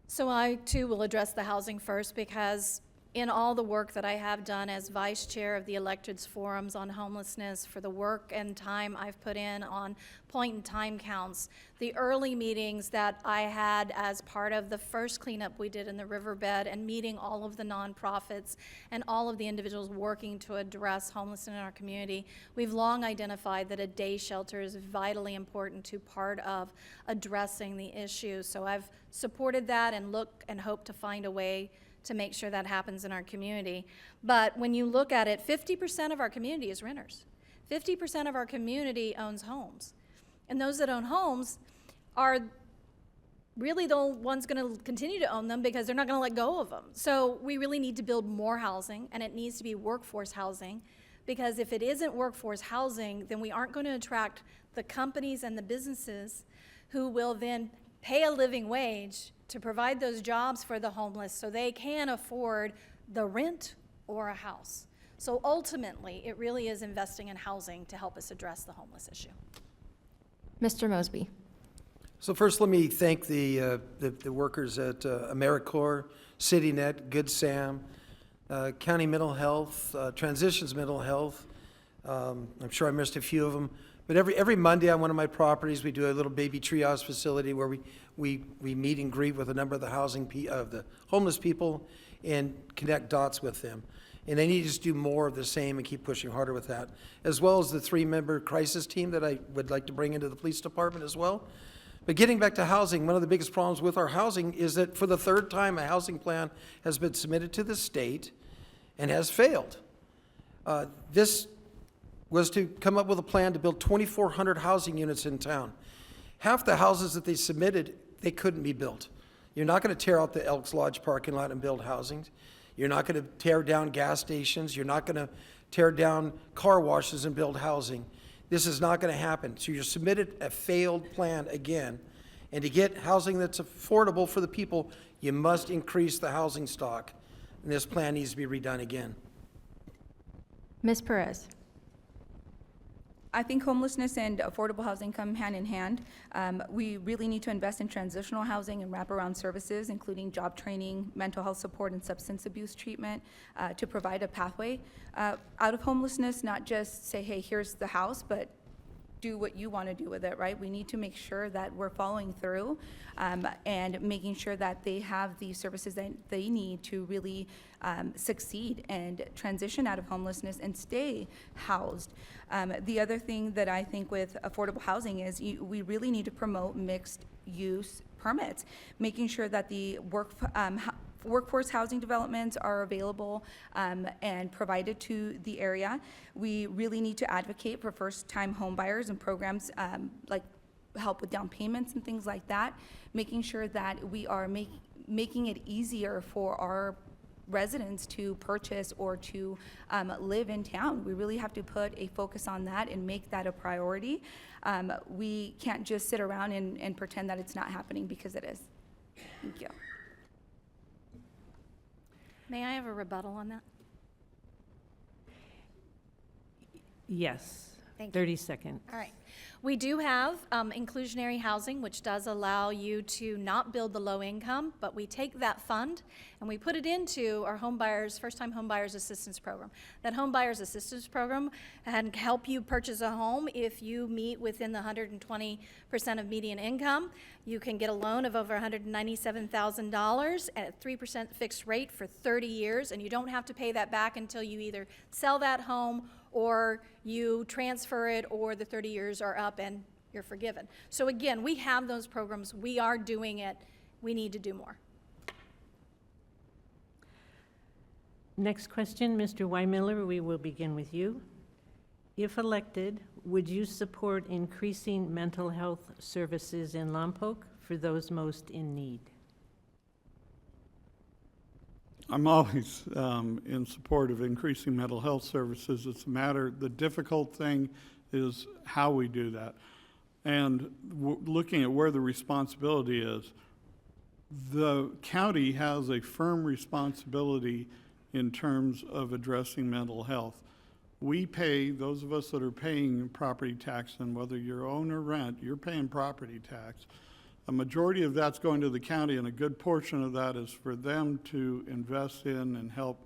So I too will address the housing first, because in all the work that I have done as vice chair of the electeds forums on homelessness, for the work and time I've put in on point in time counts, the early meetings that I had as part of the first cleanup we did in the riverbed, and meeting all of the nonprofits and all of the individuals working to address homelessness in our community, we've long identified that a day shelter is vitally important to part of addressing the issue. So I've supported that and look and hope to find a way to make sure that happens in our community. But when you look at it, 50% of our community is renters. 50% of our community owns homes. And those that own homes are really the ones going to continue to own them, because they're not going to let go of them. So we really need to build more housing, and it needs to be workforce housing, because if it isn't workforce housing, then we aren't going to attract the companies and the businesses who will then pay a living wage to provide those jobs for the homeless so they can afford the rent or a house. So ultimately, it really is investing in housing to help us address the homeless issue. Mr. Mosby. So first, let me thank the workers at AmeriCorps, CityNet, Good Sam, County Mental Health, Transitions Mental Health. I'm sure I missed a few of them. But every Monday on one of my properties, we do a little baby triage facility where we meet and greet with a number of the homeless people and connect dots with them. And they need to just do more of the same and keep pushing harder with that, as well as the 3-member crisis team that I would like to bring into the police department as well. But getting back to housing, one of the biggest problems with our housing is that for the third time, a housing plan has been submitted to the state and has failed. This was to come up with a plan to build 2,400 housing units in town. Half the houses that they submitted, they couldn't be built. You're not going to tear out the Elks Lodge parking lot and build housing. You're not going to tear down gas stations. You're not going to tear down car washes and build housing. This is not going to happen. So you submitted a failed plan again. And to get housing that's affordable for the people, you must increase the housing stock. And this plan needs to be redone again. Ms. Perez. I think homelessness and affordable housing come hand in hand. We really need to invest in transitional housing and wraparound services, including job training, mental health support, and substance abuse treatment, to provide a pathway out of homelessness, not just say, hey, here's the house, but do what you want to do with it, right? We need to make sure that we're following through and making sure that they have the services that they need to really succeed and transition out of homelessness and stay housed. The other thing that I think with affordable housing is we really need to promote mixed use permits, making sure that the workforce housing developments are available and provided to the area. We really need to advocate for first-time home buyers and programs like help with down payments and things like that, making sure that we are making it easier for our residents to purchase or to live in town. We really have to put a focus on that and make that a priority. We can't just sit around and pretend that it's not happening, because it is. Thank you. May I have a rebuttal on that? Yes. Thank you. 30 seconds. All right. We do have inclusionary housing, which does allow you to not build the low income, but we take that fund and we put it into our first-time home buyers assistance program. That home buyers assistance program can help you purchase a home if you meet within the 120% of median income. You can get a loan of over $197,000 at a 3% fixed rate for 30 years, and you don't have to pay that back until you either sell that home or you transfer it, or the 30 years are up and you're forgiven. So again, we have those programs. We are doing it. We need to do more. Next question, Mr. Weimiller, we will begin with you. If elected, would you support increasing mental health services in Lompoc for those most in need? I'm always in support of increasing mental health services. It's a matter, the difficult thing is how we do that. And looking at where the responsibility is, the county has a firm responsibility in terms of addressing mental health. We pay, those of us that are paying property tax, and whether you're own or rent, you're paying property tax. A majority of that's going to the county, and a good portion of that is for them to invest in and help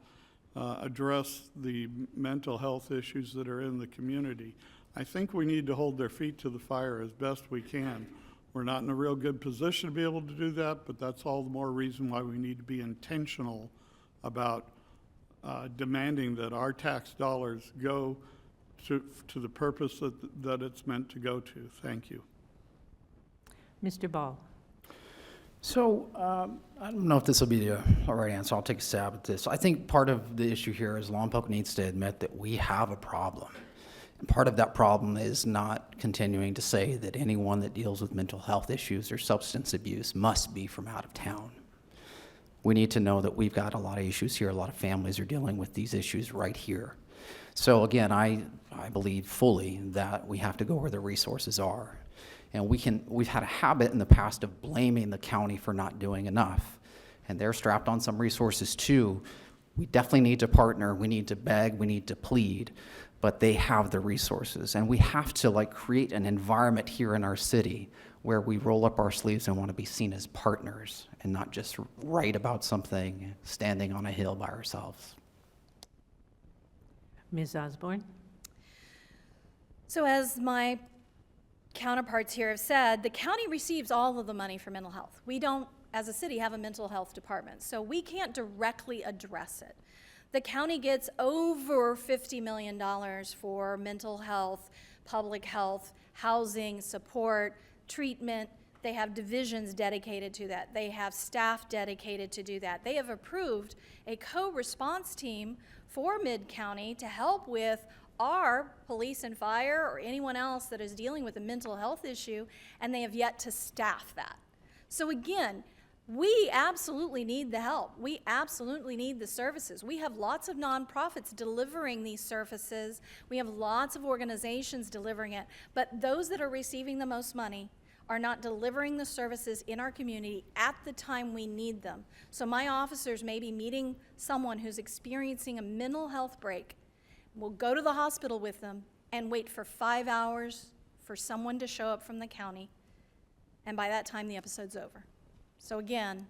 address the mental health issues that are in the community. I think we need to hold their feet to the fire as best we can. We're not in a real good position to be able to do that, but that's all the more reason why we need to be intentional about demanding that our tax dollars go to the purpose that it's meant to go to. Thank you. Mr. Ball. So I don't know if this will be the right answer. I'll take a stab at this. I think part of the issue here is Lompoc needs to admit that we have a problem. And part of that problem is not continuing to say that anyone that deals with mental health issues or substance abuse must be from out of town. We need to know that we've got a lot of issues here. A lot of families are dealing with these issues right here. So again, I believe fully that we have to go where the resources are. And we've had a habit in the past of blaming the county for not doing enough. And they're strapped on some resources too. We definitely need to partner, we need to beg, we need to plead, but they have the resources. And we have to create an environment here in our city where we roll up our sleeves and want to be seen as partners and not just write about something standing on a hill by ourselves. Ms. Osborne. So as my counterparts here have said, the county receives all of the money for mental health. We don't, as a city, have a mental health department, so we can't directly address it. The county gets over $50 million for mental health, public health, housing, support, treatment. They have divisions dedicated to that. They have staff dedicated to do that. They have approved a co-response team for Mid-County to help with our police and fire or anyone else that is dealing with a mental health issue, and they have yet to staff that. So again, we absolutely need the help. We absolutely need the services. We have lots of nonprofits delivering these services. We have lots of organizations delivering it, but those that are receiving the most money are not delivering the services in our community at the time we need them. So my officers may be meeting someone who's experiencing a mental health break. We'll go to the hospital with them and wait for 5 hours for someone to show up from the county, and by that time the episode's over. So again,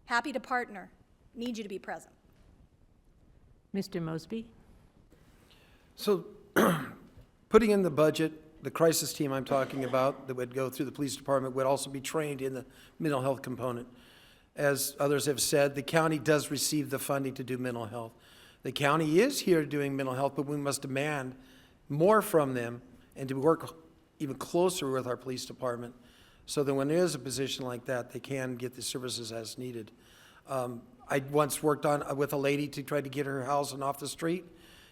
happy to partner, need you to be present. Mr. Mosby. So putting in the budget, the crisis team I'm talking about that would go through the police department would also be trained in the mental health component. As others have said, the county does receive the funding to do mental health. The county is here doing mental health, but we must demand more from them and to work even closer with our police department so that when there is a position like that, they can get the services as needed. I once worked with a lady to try to get her housing off the street.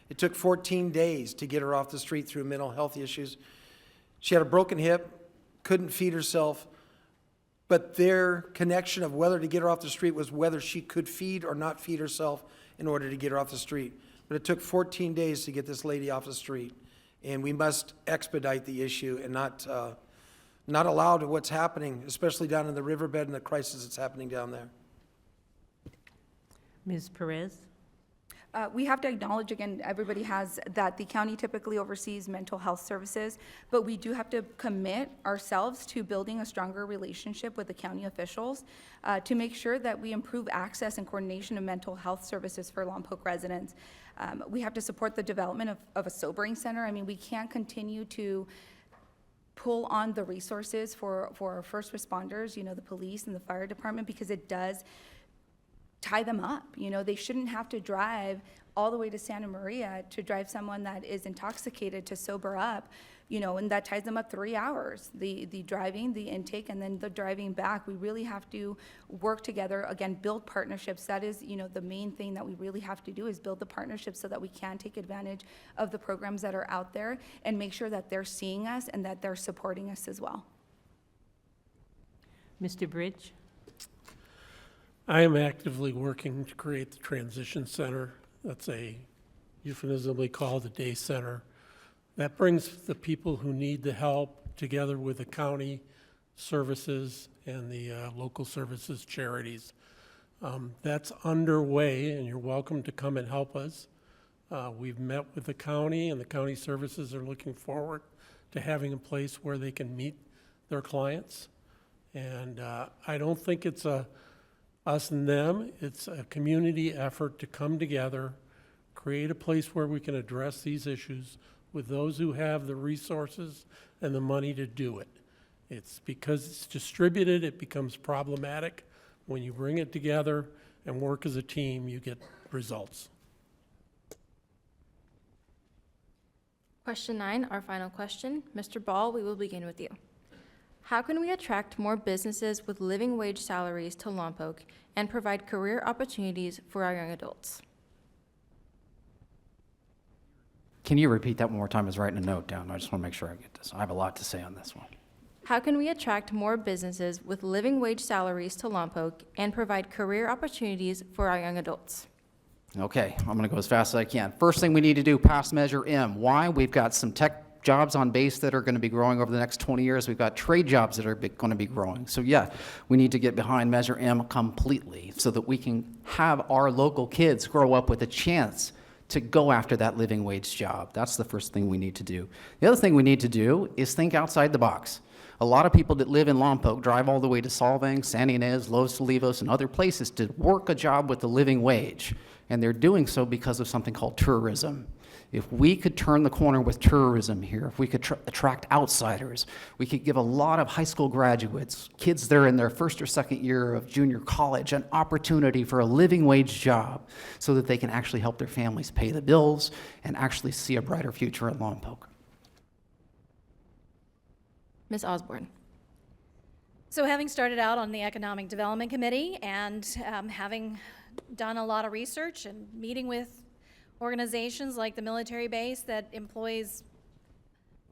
It took 14 days to get her off the street through mental health issues. She had a broken hip. couldn't feed herself, but their connection of whether to get her off the street was whether she could feed or not feed herself in order to get her off the street. But it took 14 days to get this lady off the street, and we must expedite the issue and not allow to what's happening, especially down in the riverbed and the crisis that's happening down there. Ms. Perez? We have to acknowledge, again, everybody has, that the county typically oversees mental health services, but we do have to commit ourselves to building a stronger relationship with the county officials to make sure that we improve access and coordination of mental health services for Lompoc residents. We have to support the development of a sobering center. I mean, we can't continue to pull on the resources for our first responders, you know, the police and the fire department, because it does tie them up. You know, they shouldn't have to drive all the way to Santa Maria to drive someone that is intoxicated to sober up, you know, and that ties them up 3 hours. The driving, the intake, and then the driving back. We really have to work together, again, build partnerships. That is, you know, the main thing that we really have to do is build the partnerships so that we can take advantage of the programs that are out there and make sure that they're seeing us and that they're supporting us as well. Mr. Bridge? I am actively working to create the transition center. That's a euphemistically called the day center. That brings the people who need the help together with the county services and the local services charities. That's underway, and you're welcome to come and help us. We've met with the county, and the county services are looking forward to having a place where they can meet their clients. And I don't think it's a us and them. It's a community effort to come together, create a place where we can address these issues with those who have the resources and the money to do it. It's because it's distributed, it becomes problematic. When you bring it together and work as a team, you get results. Question 9, our final question. Mr. Ball, we will begin with you. How can we attract more businesses with living wage salaries to Lompoc and provide career opportunities for our young adults? Can you repeat that one more time? I was writing a note down. I just want to make sure I get this. I have a lot to say on this one. How can we attract more businesses with living wage salaries to Lompoc and provide career opportunities for our young adults? Okay, I'm going to go as fast as I can. First thing we need to do, pass Measure M. Why? We've got some tech jobs on base that are going to be growing over the next 20 years. We've got trade jobs that are going to be growing. So yeah, we need to get behind Measure M completely so that we can have our local kids grow up with a chance to go after that living wage job. That's the first thing we need to do. The other thing we need to do is think outside the box. A lot of people that live in Lompoc drive all the way to Solvang, San Ynez, Los Olivos, and other places to work a job with the living wage. And they're doing so because of something called tourism. If we could turn the corner with tourism here, if we could attract outsiders, we could give a lot of high school graduates, kids that are in their first or second year of junior college, an opportunity for a living wage job so that they can actually help their families pay the bills and actually see a brighter future at Lompoc. Ms. Osborne. So having started out on the Economic Development Committee and having done a lot of research and meeting with organizations like the military base that employs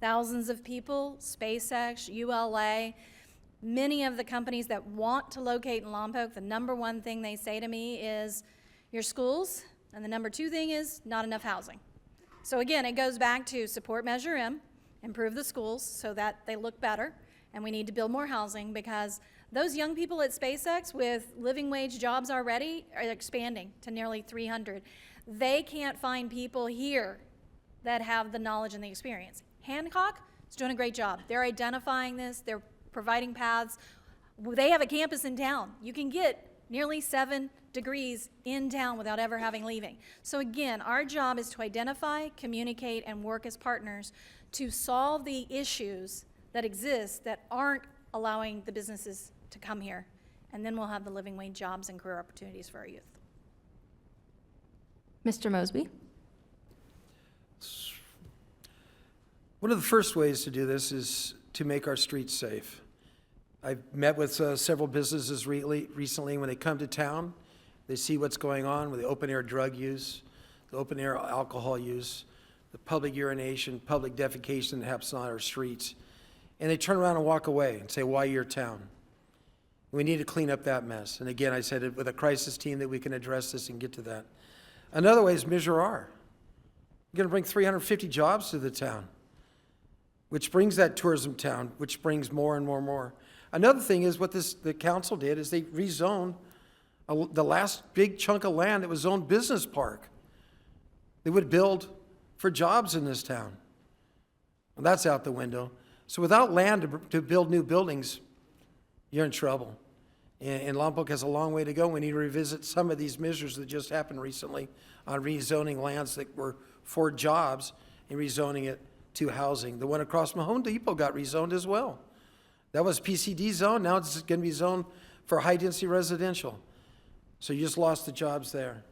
thousands of people, SpaceX, ULA, many of the companies that want to locate in Lompoc, the number one thing they say to me is your schools, and the number two thing is not enough housing. So again, it goes back to support Measure M, improve the schools so that they look better, and we need to build more housing because those young people at SpaceX with living wage jobs already are expanding to nearly 300. They can't find people here that have the knowledge and the experience. Hancock is doing a great job. They're identifying this, they're providing paths. They have a campus in town. You can get nearly 7 degrees in town without ever having leaving. So again, our job is to identify, communicate, and work as partners to solve the issues that exist that aren't allowing the businesses to come here. And then we'll have the living wage jobs and career opportunities for our youth. Mr. Mosby. One of the first ways to do this is to make our streets safe. I've met with several businesses recently. When they come to town, they see what's going on with the open-air drug use, the open-air alcohol use, the public urination, public defecation that happens on our streets. and they turn around and walk away and say, why your town? We need to clean up that mess. And again, I said it with a crisis team that we can address this and get to that. Another way is Measure R. We're going to bring 350 jobs to the town, which brings that tourism town, which brings more and more and more. Another thing is what the council did is they rezoned the last big chunk of land that was zoned business park. They would build for jobs in this town. Well, that's out the window. So without land to build new buildings, you're in trouble. And Lompoc has a long way to go. We need to revisit some of these measures that just happened recently on rezoning lands that were for jobs and rezoning it to housing. The one across from Home Depot got rezoned as well. That was PCD zone. Now it's going to be zoned for high-density residential. So you just lost the jobs there.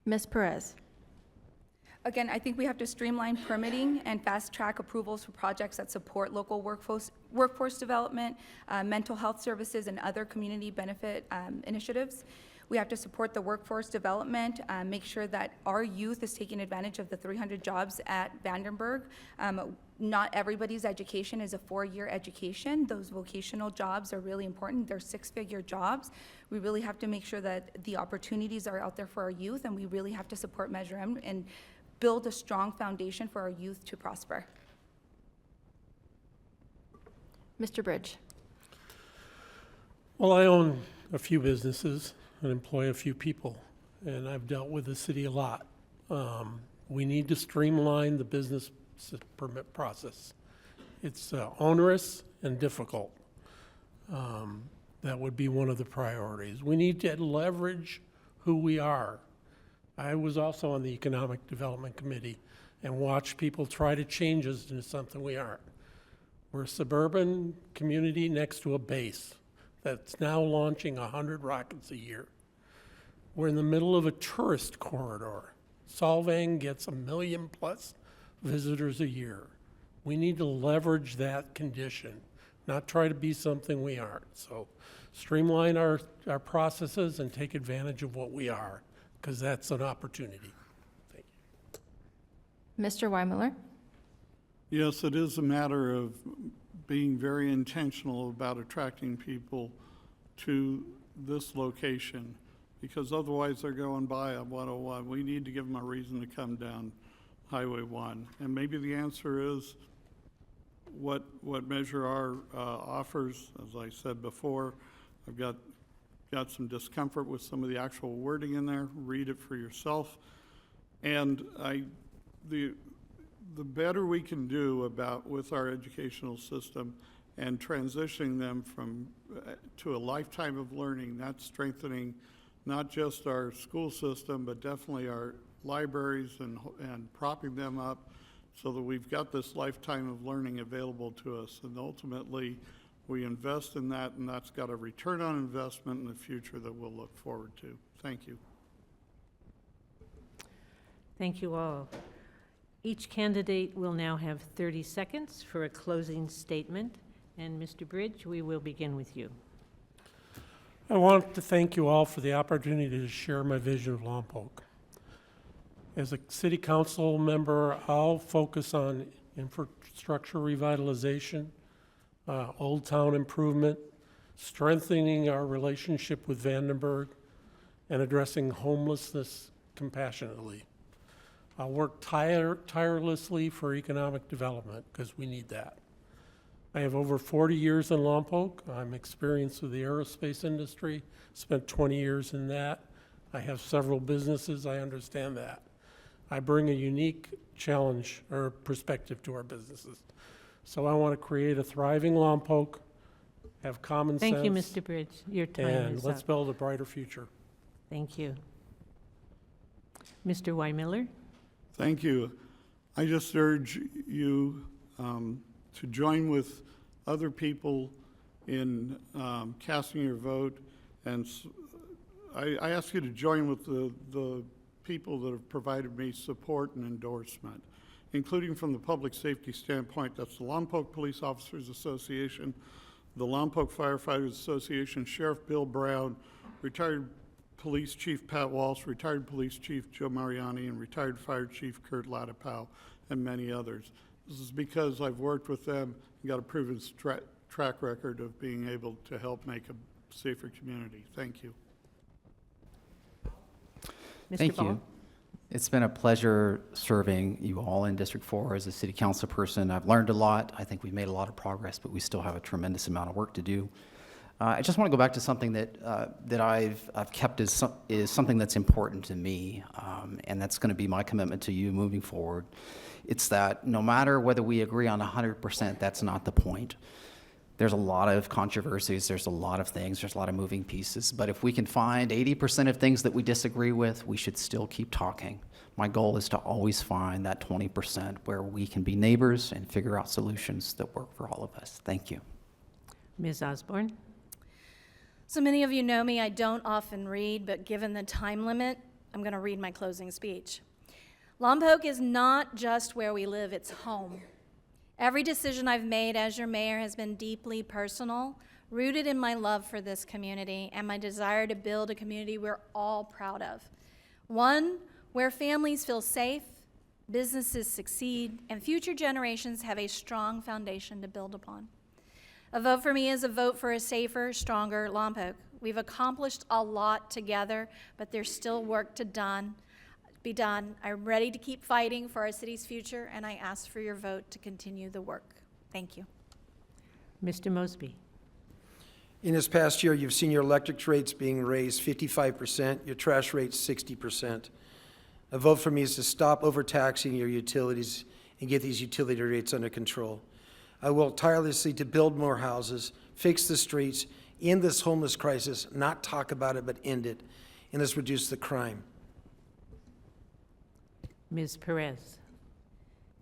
Ms. Perez. Again, I think we have to streamline permitting and fast-track approvals for projects that support local workforce development, mental health services, and other community benefit initiatives. We have to support the workforce development, make sure that our youth is taking advantage of the 300 jobs at Vandenberg. Not everybody's education is a 4-year education. Those vocational jobs are really important. They're 6-figure jobs. We really have to make sure that the opportunities are out there for our youth, and we really have to support Measure M and build a strong foundation for our youth to prosper. Mr. Bridge. Well, I own a few businesses and employ a few people, and I've dealt with the city a lot. We need to streamline the business permit process. It's onerous and difficult. That would be one of the priorities. We need to leverage who we are. I was also on the Economic Development Committee and watched people try to change us into something we aren't. We're a suburban community next to a base that's now launching 100 rockets a year. We're in the middle of a tourist corridor. Solvang gets 1 million+ visitors a year. We need to leverage that condition, not try to be something we aren't. So streamline our processes and take advantage of what we are, because that's an opportunity. Thank you. Mr. Weimiller. Yes, it is a matter of being very intentional about attracting people to this location, because otherwise they're going by on 101. We need to give them a reason to come down Highway 1. And maybe the answer is what Measure R offers. As I said before, I've got some discomfort with some of the actual wording in there. Read it for yourself. And the better we can do with our educational system and transitioning them to a lifetime of learning, that's strengthening not just our school system, but definitely our libraries and propping them up so that we've got this lifetime of learning available to us. And ultimately, we invest in that, and that's got a return on investment in the future that we'll look forward to. Thank you. Thank you all. Each candidate will now have 30 seconds for a closing statement. And Mr. Bridge, we will begin with you. I want to thank you all for the opportunity to share my vision of Lompoc. As a city council member, I'll focus on infrastructure revitalization, Old Town improvement, strengthening our relationship with Vandenberg, and addressing homelessness compassionately. I'll work tirelessly for economic development because we need that. I have over 40 years in Lompoc. I'm experienced with the aerospace industry, spent 20 years in that. I have several businesses, I understand that. I bring a unique challenge or perspective to our businesses. So I want to create a thriving Lompoc, have common sense. Thank you, Mr. Bridge. Your time And is let's up. build a brighter future. Thank you. Mr. Weimiller? Thank you. I just urge you to join with other people in casting your vote, and I ask you to join with the people that have provided me support and endorsement, including from the public safety standpoint. That's the Lompoc Police Officers Association, the Lompoc Firefighters Association, Sheriff Bill Brown, retired Police Chief Pat Walsh, retired Police Chief Joe Mariani, and retired Fire Chief Kurt Latipow, and many others. This is because I've worked with them and got a proven track record of being able to help make a safer community. Thank you. Mr. Thank Ball? you. It's been a pleasure serving you all in District 4 as a city council person. I've learned a lot. I think we've made a lot of progress, but we still have a tremendous amount of work to do. I just want to go back to something that I've kept is something that's important to me, and that's going to be my commitment to you moving forward. It's that no matter whether we agree on 100%, that's not the point. There's a lot of controversies, there's a lot of things, there's a lot of moving pieces, but if we can find 80% of things that we disagree with, we should still keep talking. My goal is to always find that 20% where we can be neighbors and figure out solutions that work for all of us. Thank you. Ms. Osborne? So many of you know me, I don't often read, but given the time limit, I'm going to read my closing speech. Lompoc is not just where we live, it's home. Every decision I've made as your mayor has been deeply personal, rooted in my love for this community and my desire to build a community we're all proud of. One where families feel safe, businesses succeed, and future generations have a strong foundation to build upon. A vote for me is a vote for a safer, stronger Lompoc. We've accomplished a lot together, but there's still work to be done. I'm ready to keep fighting for our city's future, and I ask for your vote to continue the work. Thank you. Mr. Mosby? In this past year, you've seen your electric rates being raised 55%, your trash rates 60%. A vote for me is to stop overtaxing your utilities and get these utility rates under control. I will tirelessly to build more houses, fix the streets, end this homeless crisis, not talk about it, but end it, and let's reduce the crime. Ms. Perez?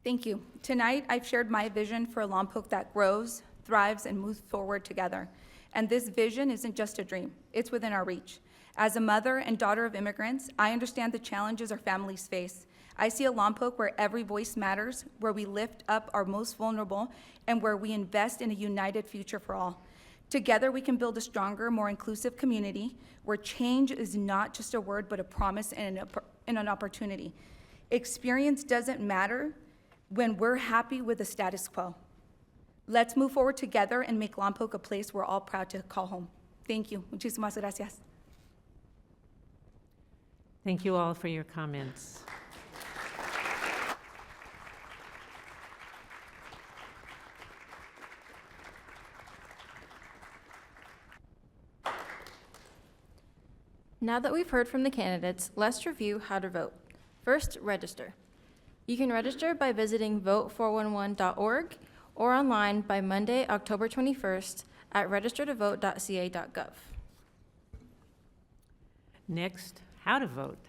Thank you. Tonight, I've shared my vision for a Lompoc that grows, thrives, and moves forward together. And this vision isn't just a dream, it's within our reach. As a mother and daughter of immigrants, I understand the challenges our families face. I see a Lompoc where every voice matters, where we lift up our most vulnerable, and where we invest in a united future for all. Together, we can build a stronger, more inclusive community where change is not just a word, but a promise and an opportunity. Experience doesn't matter when we're happy with the status quo. Let's move forward together and make Lompoc a place we're all proud to call home. Thank you. Muchísimas gracias. Thank you all for your comments. Now that we've heard from the candidates, let's review how to vote. First, register. You can register by visiting vote411.org or online by Monday, October 21st at registertovote.ca.gov. Next, how to vote.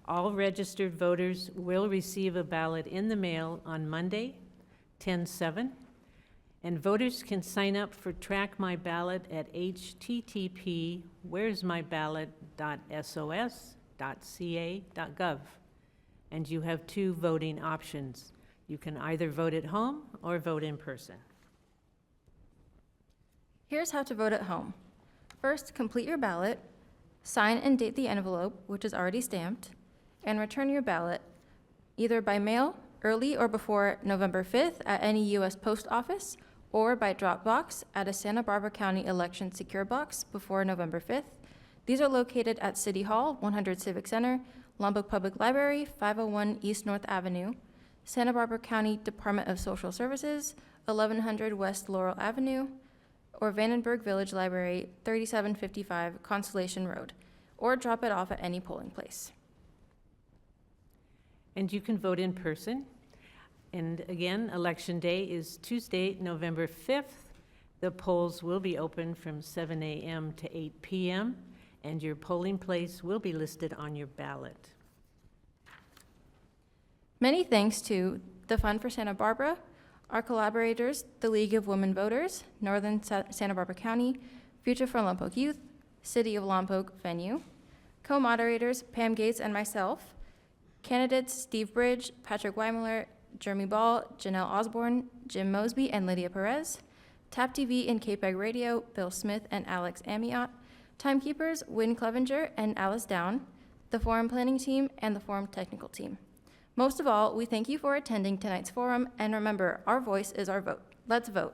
All registered voters will receive a ballot in the mail on Monday, 10/7, and voters can sign up for Track My Ballot at http://where'smyballot.sos.ca.gov. And you have two voting options. You can either vote at home or vote in person. Here's how to vote at home. First, complete your ballot, sign and date the envelope, which is already stamped, and return your ballot either by mail, early or before November 5th at any U.S. Post Office, or by drop box at a Santa Barbara County election secure box before November 5th. These are located at City Hall, 100 Civic Center, Lompoc Public Library, 501 East North Avenue, Santa Barbara County Department of Social Services, 1100 West Laurel Avenue, or Vandenberg Village Library, 3755 Constellation Road, or drop it off at any polling place. And you can vote in person. And again, Election Day is Tuesday, November 5th. The polls will be open from 7 a.m. to 8 p.m., and your polling place will be listed on your ballot. Many thanks to the Fund for Santa Barbara, our collaborators, the League of Women Voters, Northern Santa Barbara County, Future for Lompoc Youth, City of Lompoc Venue, co-moderators Pam Gates and myself, candidates Steve Bridge, Patrick Weimler, Jeremy Ball, Janelle Osborne, Jim Mosby, and Lydia Perez, TAP TV and KPEG Radio, Bill Smith and Alex Amiot, timekeepers Wynn Clevenger and Alice Down, the Forum Planning Team, and the Forum Technical Team. Most of all, we thank you for attending tonight's forum, and remember, our voice is our vote. Let's vote.